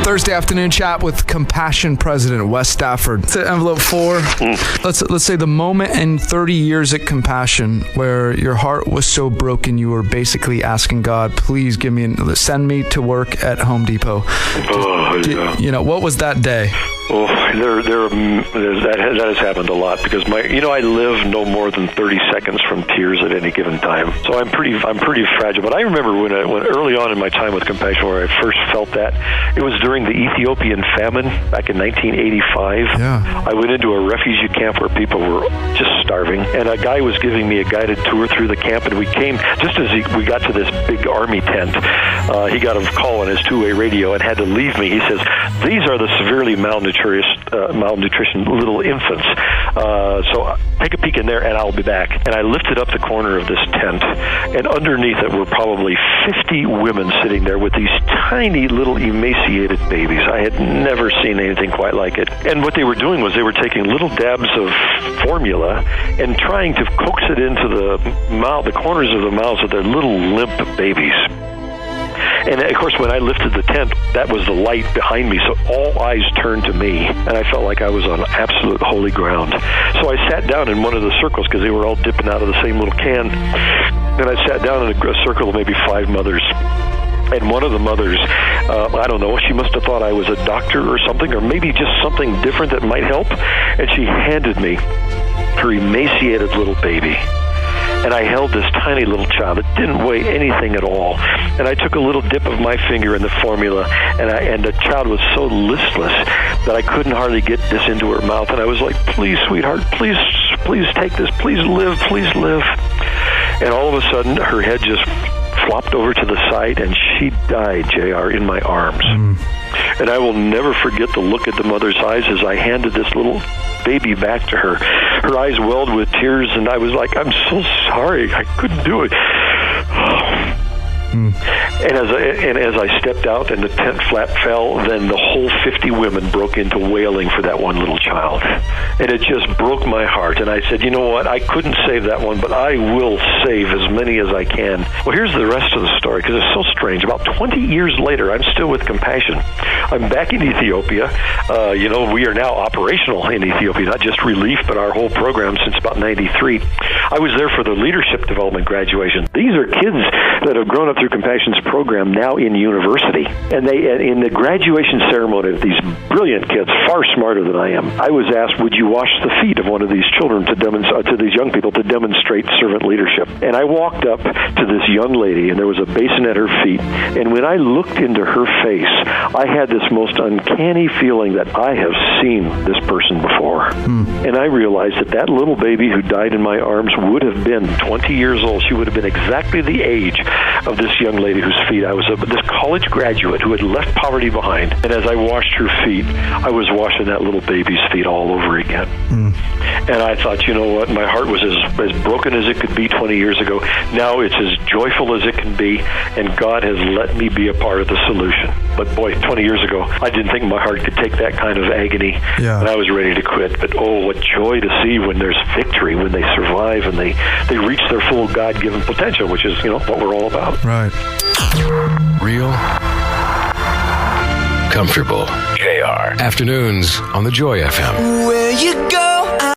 Thursday afternoon chat with Compassion President Wes Stafford. To envelope 4, let's say the moment in 30 years at Compassion where your heart was so broken you were basically asking God, please send me to work at Home Depot. What was that day? Oh, that has happened a lot because I live no more than 30 seconds from tears at any given time. So I'm pretty fragile. But I remember when early on in my time with Compassion, where I first felt that, it was during the Ethiopian famine back in 1985. Yeah. I went into a refugee camp where people were just starving, and a guy was giving me a guided tour through the camp, and we came just as we got to this big army tent. He got a call on his two-way radio and had to leave me. He says, "These are the severely malnutrition little infants. So take a peek in there and I'll be back." And I lifted up the corner of this tent, and underneath it were probably 50 women sitting there with these tiny little emaciated babies. I had never seen anything quite like it. And what they were doing was they were taking little dabs of formula and trying to coax it into the corners of the mouths of their little limp babies. And, of course, when I lifted the tent, that was the light behind me, so all eyes turned to me, and I felt like I was on absolute holy ground. So I sat down in one of the circles, because they were all dipping out of the same little can, and I sat down in a circle of maybe 5 mothers. And one of the mothers, I don't know, she must have thought I was a doctor or something, or maybe just something different that might help, and she handed me her emaciated little baby. And I held this tiny little child. It didn't weigh anything at all. And I took a little dip of my finger in the formula, and the child was so listless that I couldn't hardly get this into her mouth. And I was like, "Please, sweetheart, please take this. Please live, please live." And all of a sudden, her head just flopped over to the side, and she died, Jayar, in my arms. And I will never forget the look at the mother's eyes as I handed this little baby back to her. Her eyes welled with tears, and I was like, "I'm so sorry. I couldn't do it." And as I stepped out and the tent flap fell, then the whole 50 women broke into wailing for that one little child. And it just broke my heart. And I said, "You know what? I couldn't save that one, but I will save as many as I can." Well, here's the rest of the story, because it's so strange. About 20 years later, I'm still with Compassion. I'm back in Ethiopia. We are now operational in Ethiopia, not just relief, but our whole program since about 93. I was there for the leadership development graduation. These are kids that have grown up through Compassion's program now in university. And in the graduation ceremony of these brilliant kids, far smarter than I am, I was asked, "Would you wash the feet of one of these children to these young people to demonstrate servant leadership?" And I walked up to this young lady, and there was a basin at her feet. And when I looked into her face, I had this most uncanny feeling that I have seen this person before. And I realized that little baby who died in my arms would have been 20 years old. She would have been exactly the age of this young lady whose feet I was this college graduate who had left poverty behind. And as I washed her feet, I was washing that little baby's feet all over again. And I thought, you know what? My heart was as broken as it could be 20 years ago. Now it's as joyful as it can be, and God has let me be a part of the solution. But boy, 20 years ago, I didn't think my heart could take that kind of agony, and I was ready to quit. But oh, what joy to see when there's victory, when they survive and they reach their full God-given potential, which is, what we're all about. Right. Real. Comfortable. Jayar. Afternoons on the Joy FM. Where you go?